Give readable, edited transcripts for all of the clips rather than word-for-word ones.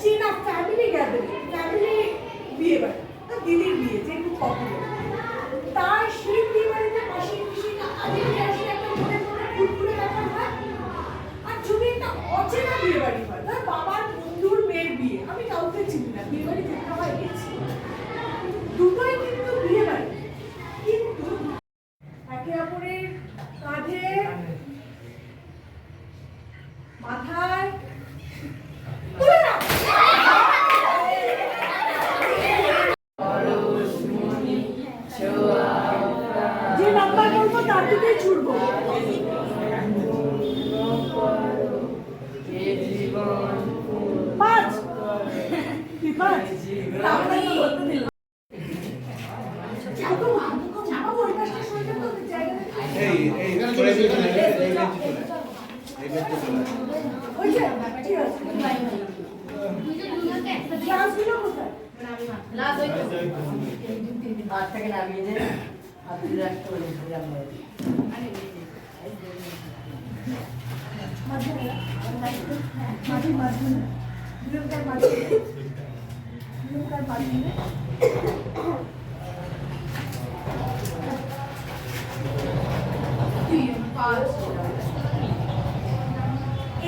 Chain of family gathering, family বিয়ে বাড়ি, দিদির বিয়ে যে খুব পপুলার, তার সেই বিয়ে বাড়িতে মাসির পিসিরা আগে আসে একটা মনে মনে ফুলফুলে ব্যাপার হয়, আর যদি একটা অচেনা বিয়ে বাড়ি হয়, তার বাবার বন্ধুর মেয়ের বিয়ে, আমি কাউকে চিনি না, বিয়ে বাড়ি যেতে হয় গেছি, দুটোই কিন্তু বিয়ে বাড়ি, কিন্তু একে অপরের কাঁধে মাথায় যে নাম্বার বলবো তার দিকেই ছুটবো। পাঁচ পাঁচ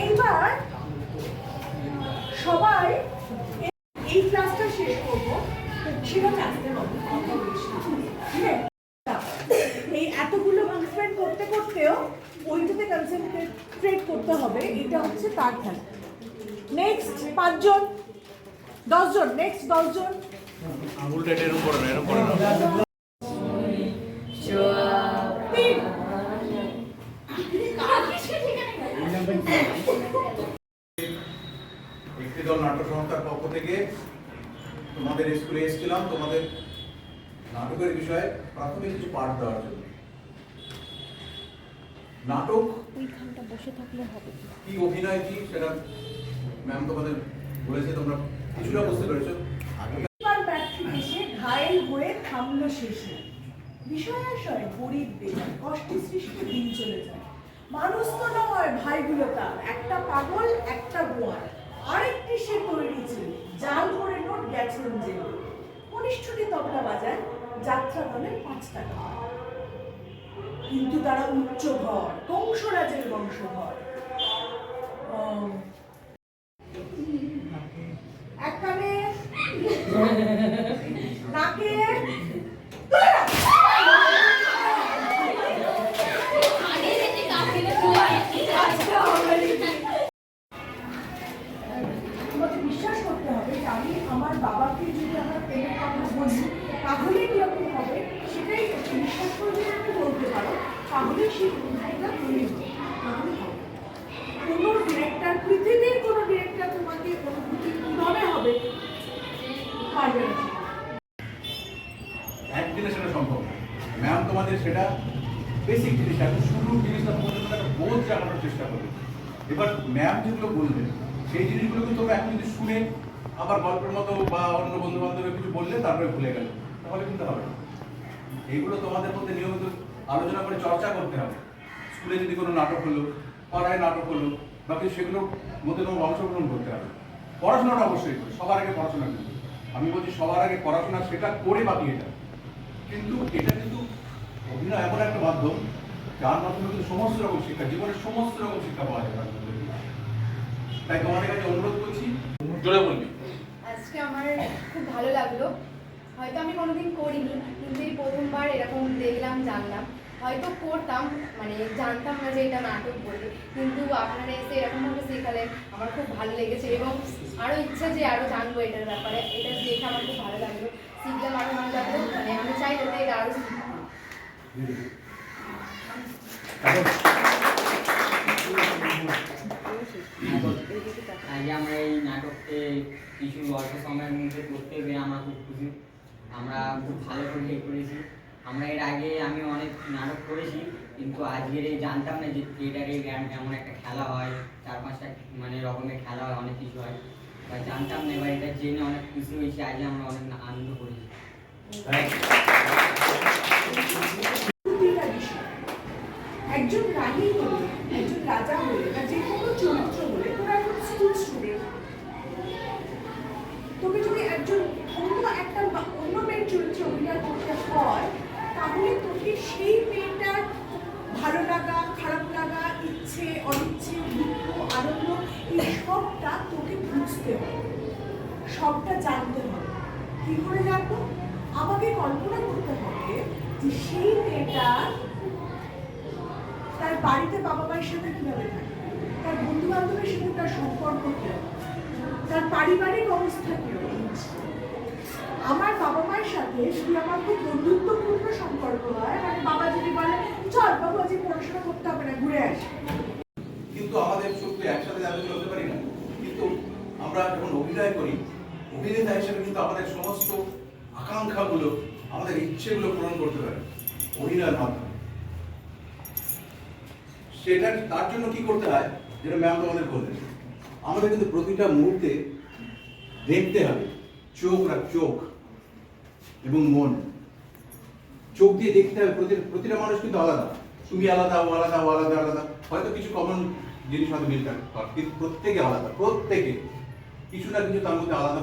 এইবার সবাই এই ক্লাসটা শেষ করবো, সেটা ক্লাসের মধ্যে কথা বলছি, ঠিক আছে? এই এতগুলো মুভমেন্ট করতে করতেও ওইটাতে কনসেন্ট্রেট করতে হবে, এটা হচ্ছে তার খেলা। নেক্সট 5 জন, 10 জন, নেক্সট 10 জন। আঙুলটা এরকম করে না, এরকম করে না। একটি দল নাটক সংস্থার পক্ষ থেকে তোমাদের স্কুলে এসেছিলাম তোমাদের নাটকের বিষয়ে প্রাথমিক কিছু পাঠ দেওয়ার জন্য। নাটক ওইখানটা বসে থাকলে হবে কি, অভিনয় কি, সেটা ম্যাম তোমাদের বলেছে, তোমরা কিছুটা বুঝতে পেরেছো। আগেবার ব্যক্তি এসে ঘায়েল হয়ে থামলো শেষে, বিষয় আশয় গরিব বেজায়, কষ্টে সৃষ্টি দিন চলে যায়। মানুষ তো নয় ভাইগুলো তার, একটা পাগল একটা গোয়ার, আরেকটি সে তৈরি ছিল, জাল করে নোট গেছেন জেলে। কনিষ্ঠটি তবলা বাজায়, যাত্রা দলের 5 টাকা, কিন্তু তারা উচ্চ ঘর, কংসরাজের বংশধর। এক কানে নাকে বিশ্বাস করতে হবে যে আমি আমার বাবাকে যদি আমার প্রেমের কথা বলি তাহলে কিরকম হবে, সেটাই বিশ্বাস করে যদি বলতে পারো, তাহলে সেই অভিনয়টা তৈরি হবে। কোনো ডিরেক্টর, পৃথিবীর কোনো ডিরেক্টর তোমাকে অনুভূতি কিভাবে হবে পারবে না, একদিনে সেটা সম্ভব না। ম্যাম তোমাদের সেটা বেসিক জিনিস, এখন শুরু জিনিসটা তোমাদের একটা বোধ জানানোর চেষ্টা করবে। এবার ম্যাম যেগুলো বলবে সেই জিনিসগুলো কিন্তু তোমরা এখন যদি শুনে আবার গল্পের মতো বা অন্য বন্ধু বান্ধবের কিছু বললে তারপরে ভুলে গেল, তাহলে কিন্তু হবে না। এইগুলো তোমাদের মধ্যে নিয়মিত আলোচনা করে চর্চা করতে হবে। স্কুলে যদি কোনো নাটক হলো, পাড়ায় নাটক হলো বা কিছু, সেগুলোর মধ্যে তোমার অংশগ্রহণ করতে হবে। পড়াশোনাটা অবশ্যই করে, সবার আগে পড়াশোনা কিন্তু আমি বলছি সবার আগে পড়াশোনা, সেটা করে বাকি এটা। কিন্তু এটা কিন্তু অভিনয় এমন একটা মাধ্যম যার মাধ্যমে কিন্তু সমস্ত রকম শিক্ষা, জীবনের সমস্ত রকম শিক্ষা পাওয়া যায়। তাই তোমাদের কাছে অনুরোধ করছি, জোরে বলবি। আজকে আমার খুব ভালো লাগলো, হয়তো আমি কোনোদিন করিনি, কিন্তু এই প্রথমবার এরকম দেখলাম, জানলাম। হয়তো করতাম, মানে জানতাম না যে এটা নাটক বলে, কিন্তু আপনারা এসে এরকমভাবে শেখালেন, আমার খুব ভালো লেগেছে এবং আরও ইচ্ছা যে আরও জানবো এটার ব্যাপারে। এটা দেখে আমার খুব ভালো লাগলো, শিখলাম আরও ভালো লাগলো, মানে আমি চাই যাতে এটা আরও শিখতাম। আজকে আমরা এই নাটককে কিছু অল্প সময়ের মধ্যে করতে পেরে আমরা খুব খুশি, আমরা খুব ভালো করে করেছি। আমরা এর আগে আমি অনেক নাটক করেছি, কিন্তু আজকের এই জানতাম না যে থিয়েটারে এমন একটা খেলা হয়, 4-5টা মানে রকমের খেলা হয়, অনেক কিছু হয়, বা জানতাম না। এবার এটা জেনে অনেক খুশি হয়েছি, আজকে আমরা অনেক আনন্দ করেছি। একজন রানী হলে, একজন রাজা হলে, বা যে কোনো চরিত্র হলে, তোরা এখন স্কুল স্টুডেন্ট, তোকে যদি একজন অন্য মেয়ের চরিত্রে অভিনয় করতে হয়, তাহলে তোকে সেই মেয়েটার ভালো লাগা, খারাপ লাগা, ইচ্ছে, অনিচ্ছে, দুঃখ, আনন্দ, এই সবটা তোকে বুঝতে হবে, সবটা জানতে হবে। কি করে জানবো? আমাকে কল্পনা করতে হবে যে সেই মেয়েটা তার বাড়িতে বাবা মায়ের সাথে কিভাবে থাকে, তার বন্ধু বান্ধবের সাথে তার সম্পর্ক কিরকম, তার পারিবারিক অবস্থা কিরকম। আমার বাবা মায়ের সাথে যদি আমার খুব বন্ধুত্বপূর্ণ সম্পর্ক হয়, মানে বাবা যদি বলে চল বাবু আজকে পড়াশোনা করতে হবে না, ঘুরে আসি, কিন্তু আমাদের সত্যি একসাথে যাতে চলতে পারি না। কিন্তু আমরা যখন অভিনয় করি, অভিনেতা হিসেবে কিন্তু আমাদের সমস্ত আকাঙ্ক্ষাগুলো, আমাদের ইচ্ছেগুলো পূরণ করতে পারে অভিনয়ের মাধ্যমে। সেটা তার জন্য কি করতে হয়, যেটা ম্যাম তোমাদের বললেন, আমাদের কিন্তু প্রতিটা মুহূর্তে দেখতে হবে, চোখ এবং মন, চোখ দিয়ে দেখতে হবে। প্রতিটা মানুষ কিন্তু আলাদা, তুমি আলাদা, ও আলাদা, ও আলাদা আলাদা, হয়তো কিছু কমন জিনিস হয়তো মিল থাকতে পারে, কিন্তু প্রত্যেকে আলাদা, প্রত্যেকে কিছু না কিছু তার মধ্যে আলাদা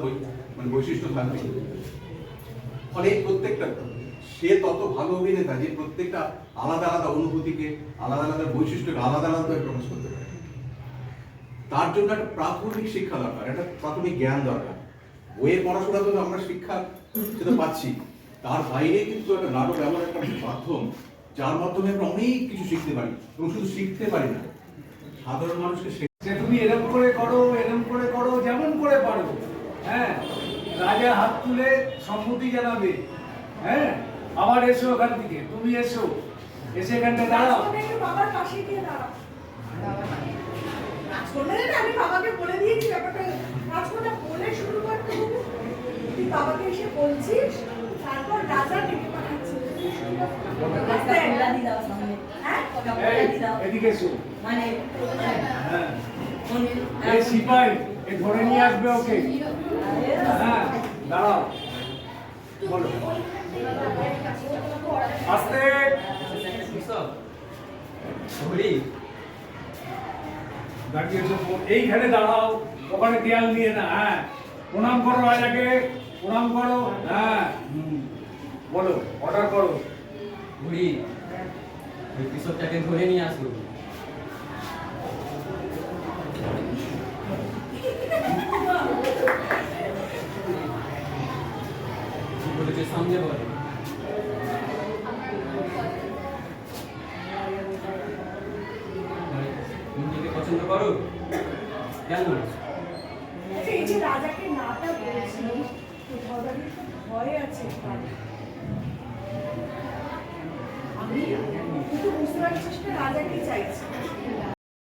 বৈশিষ্ট্য থাকবে। ফলে প্রত্যেকটা সে তত ভালো অভিনেতা যে প্রত্যেকটা আলাদা আলাদা অনুভূতিকে, আলাদা আলাদা বৈশিষ্ট্যকে আলাদা আলাদাভাবে প্রকাশ করতে পারে। তার জন্য একটা প্রাথমিক শিক্ষা দরকার, একটা প্রাথমিক জ্ঞান দরকার। বইয়ের পড়াশোনা তো আমরা শিক্ষা সেটা পাচ্ছি, তার বাইরে কিন্তু একটা নাটক এমন একটা মাধ্যম যার মাধ্যমে আমরা অনেক কিছু শিখতে পারি, এবং শুধু শিখতে পারি না, সাধারণ মানুষকে যে তুমি এরকম করে করো যেমন করে পারো। হ্যাঁ, রাজা হাত তুলে সম্মতি জানাবে। হ্যাঁ, আবার এসো ওখান থেকে, তুমি এসে এখানটা দাঁড়াও। রাজকন্যা একটু বাবার পাশে গিয়ে দাঁড়াও। রাজকন্যা না, আমি বাবাকে বলে দিয়েছি ব্যাপারটা, রাজকন্যা বলে শুরু করতে হবে, তুই বাবাকে এসে বলছিস, তারপর রাজা ডেকে পাঠাচ্ছে। এদিকে এসো। মানে হ্যাঁ, এই সিপাই এ ধরে নিয়ে আসবে ওকে। হ্যাঁ, দাঁড়াও, বলো আস্তে। দাঁড়িয়েছো, এইখানে দাঁড়াও, ওখানে দেয়াল নিয়ে না। হ্যাঁ, প্রণাম করো রাজাকে, প্রণাম করো। হ্যাঁ, বলো, অর্ডার করো। ঘুরি ওই কিশোরটাকে ধরে নিয়ে আসো। কি বলেছে সামনে বল। নিজেকে পছন্দ করো কেন? আচ্ছা, এই যে রাজাকে নাটা বলছিস, তো ধরার ভয় আছে। আমি তুই তো বুঝতে পারছিস না রাজা কি চাইছে।